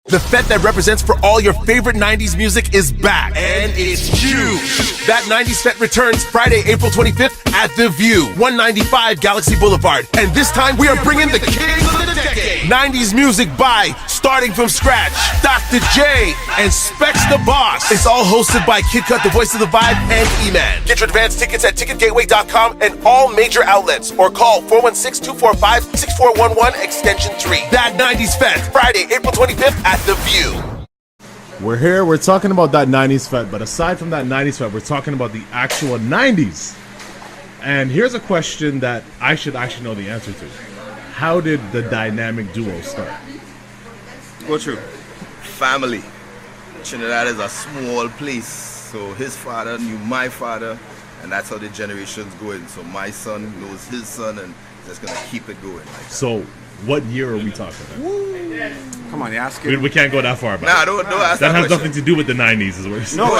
The fete that represents for all your favorite 90s music is back. And it's huge. That 90s Fete returns Friday, April 25th at The View, 195 Galaxy Boulevard. And this time we are bringing the kings of the decade. 90s music by Starting From Scratch, Dr. J, and SPEX the Boss. It's all hosted by Kid Cut, the voice of the vibe, and E-Man. Get your advance tickets at ticketgateway.com and all major outlets, or call 416-245-6411 extension 3. That 90s Fete, Friday, April 25th at The View. We're here, we're talking about that 90s Fete, but aside from that 90s Fete, we're talking about the actual 90s. And here's a question that I should actually know the answer to. How did the dynamic duo start? Go through. Family. Trinidad is a small place, so his father knew my father, and that's how the generations going. So my son knows his son, and just gonna keep it going. Like so, what year are we talking about? Come on, you ask it. We can't go that far back. Nah, don't ask that that has question. nothing to do with the 90s, is what you're saying. No,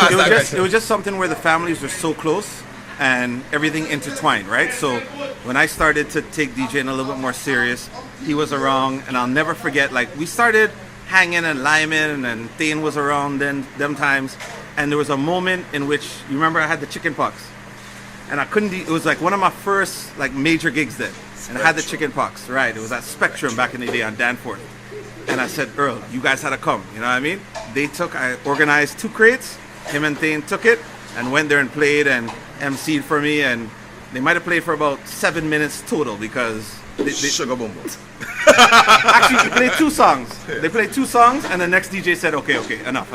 it was just something where the families were so close and everything intertwined, right? So when I started to take DJing a little bit more serious, he was around, and I'll never forget, like, we started hanging and liming, and Thane was around then, them times, and there was a moment in which, you remember I had the chicken pox, and I couldn't, it was like one of my first, like, major gigs then, and I had the chicken pox, right? It was at Spectrum back in the day on Danforth. And I said, Earl, you guys had to come, you know what I mean? I organized 2 crates, him and Thane took it, and went there and played and MC'd for me, and they might have played for about 7 minutes total because Sugar Boom. actually they played 2 songs. They played 2 songs, and the next DJ said, okay, enough.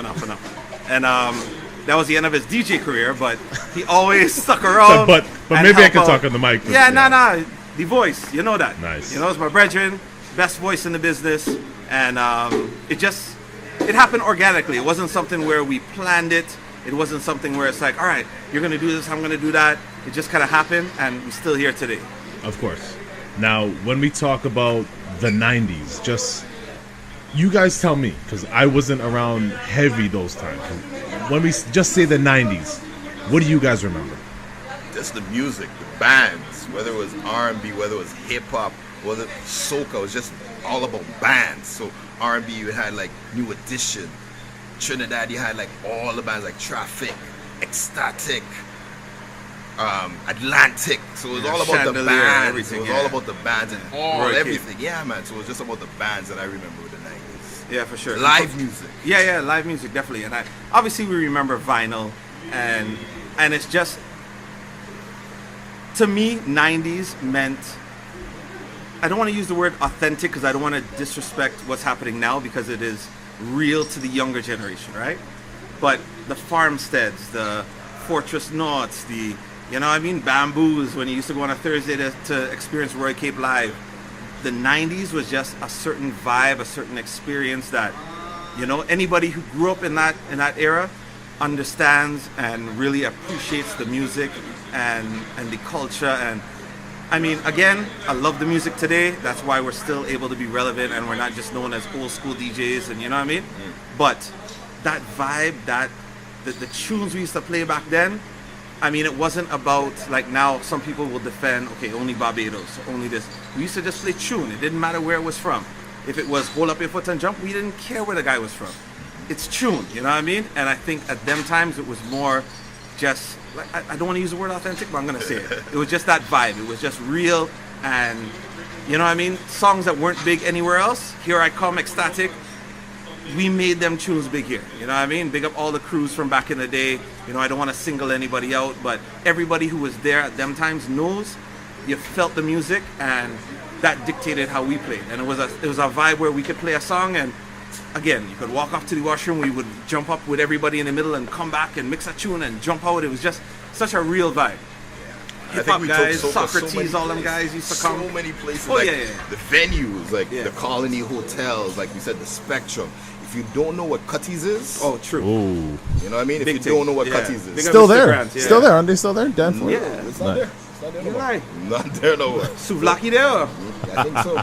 And that was the end of his DJ career, but he always stuck around. But maybe I can talk on the mic. Yeah, nah, the voice, you know that. Nice. You know, it's my brethren, best voice in the business, and it happened organically. It wasn't something where we planned it. It wasn't something where it's like, all right, you're going to do this, I'm going to do that. It just kind of happened, and we're still here today. Of course. Now, when we talk about the 90s, just, you guys tell me, because I wasn't around heavy those times. When we just say the 90s, what do you guys remember? Just the music, the bands, whether it was R&B, whether it was hip-hop, whether SOCA, it was just all about bands. So R&B, you had like New Edition. Trinidad, you had like all the bands like Traffic, Ecstatic, Atlantic. So it was all about the bands. It was all about the bands and everything. Yeah, man. So it was just about the bands that I remember with the 90s. Yeah, for sure. Live music. Yeah, live music, definitely. And obviously we remember vinyl, and it's just, to me, 90s meant, I don't want to use the word authentic because I don't want to disrespect what's happening now, because it is real to the younger generation, right? But the farmsteads, the Fortress Knots, the, you know what I mean, Bamboos, when you used to go on a Thursday to experience Roy Cape live, the 90s was just a certain vibe, a certain experience that, you know, anybody who grew up in that era understands and really appreciates the music and the culture. And I mean, again, I love the music today. That's why we're still able to be relevant, and we're not just known as old school DJs, and you know what I mean? But that vibe, the tunes we used to play back then, I mean, it wasn't about, like now some people will defend, okay, only Barbados, only this. We used to just play tune. It didn't matter where it was from. If it was hold up your foot and jump, we didn't care where the guy was from. It's tune, you know what I mean? And I think at them times it was more just, like, I don't want to use the word authentic, but I'm going to say it. It was just that vibe. It was just real, and, you know what I mean? Songs that weren't big anywhere else. Here I Come, Ecstatic. We made them tunes big here. You know what I mean? Big up all the crews from back in the day. You know, I don't want to single anybody out, but everybody who was there at them times knows you felt the music, and that dictated how we played. And it was a vibe where we could play a song, and again, you could walk off to the washroom, we would jump up with everybody in the middle and come back and mix a tune and jump out. It was just such a real vibe. Hip-hop guys, Socrates, all them guys used to come. So many places, the venues, like the Colony hotels, like we said, the Spectrum. If you don't know what Cutties is, true. Ooh. You know what I mean? If you don't know what Cutties is, still there. Still there. Aren't they still there? Danforth? Yeah. It's not there. Not there no more. Souvlaki there. I think so.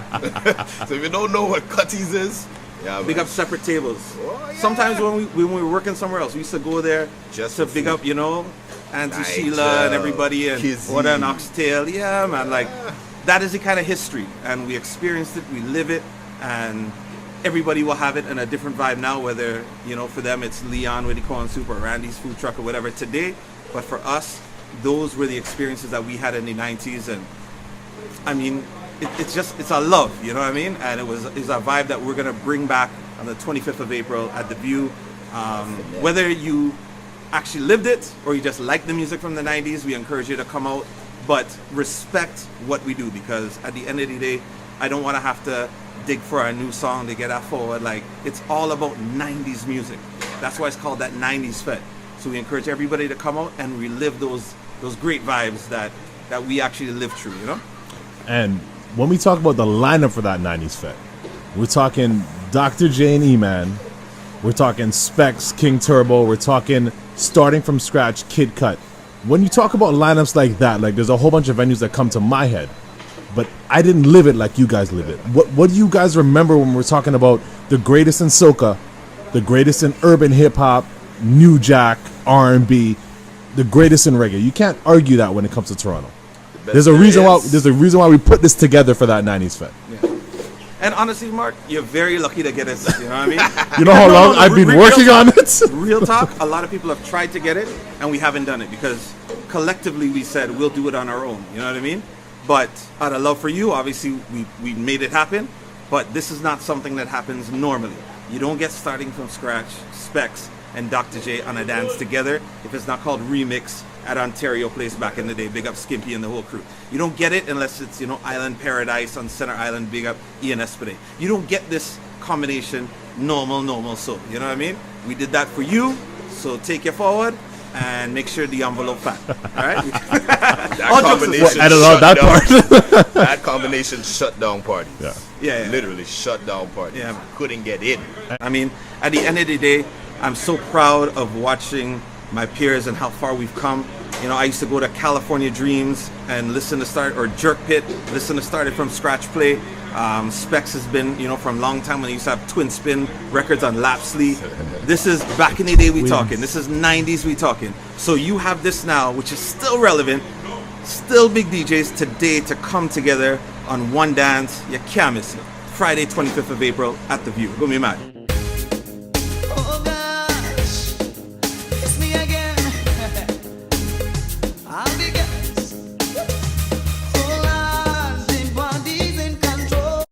So if you don't know what Cutties is, big up separate tables. Sometimes when we were working somewhere else, we used to go there just to big up, you know, Auntie Sheila and everybody, and order an oxtail. Yeah, man, like that is the kind of history, and we experienced it, we live it, and everybody will have it in a different vibe now, whether, you know, for them it's Leon with the corn soup or Randy's food truck or whatever today. But for us, those were the experiences that we had in the 90s. And I mean, it's a love, you know what I mean? And it's a vibe that we're going to bring back on the 25th of April at the View. Whether you actually lived it or you just like the music from the 90s, we encourage you to come out, but respect what we do, because at the end of the day, I don't want to have to dig for a new song to get that forward. Like, it's all about 90s music. That's why it's called that 90s Fete. So we encourage everybody to come out and relive those great vibes that we actually lived through, you know? And when we talk about the lineup for that 90s Fete, we're talking Dr. J and E-Man, we're talking SPEX, King Turbo, we're talking starting from scratch, Kid Cut. When you talk about lineups like that, like, there's a whole bunch of venues that come to my head, but I didn't live it like you guys live it. What do you guys remember when we're talking about the greatest in SOCA, the greatest in urban hip-hop, new jack, R&B, the greatest in reggae? You can't argue that when it comes to Toronto. There's a reason why we put this together for that 90s Fete. Yeah. And honestly, Mark, you're very lucky to get it. You know what I mean? You know how long I've been working on it? Real talk, a lot of people have tried to get it, and we haven't done it because collectively we said we'll do it on our own. You know what I mean? But out of love for you, obviously we made it happen. But this is not something that happens normally. You don't get starting from scratch, SPEX and Dr. J on a dance together if it's not called Remix at Ontario Place back in the day. Big up Skimpy and the whole crew. You don't get it unless it's, you know, Island Paradise on Center Island. Big up Ian Espade. You don't get this combination normal soul. You know what I mean? We did that for you, so take it forward and make sure the envelope fat. All right? That combination I don't know that part. That combination shut down parties. Yeah. Literally shut down parties. Yeah. Couldn't get in. I mean, at the end of the day, I'm so proud of watching my peers and how far we've come. You know, I used to go to California Dreams and listen to Jerk Pit, listen to Started From Scratch play. SPEX has been, you know, from a long time when I used to have twin spin records on Lapsley. This is back in the day we talking. This is 90s we talking. So you have this now, which is still relevant, still big DJs today to come together on one dance. You can't miss it. Friday, 25th of April at the View. Go me mad.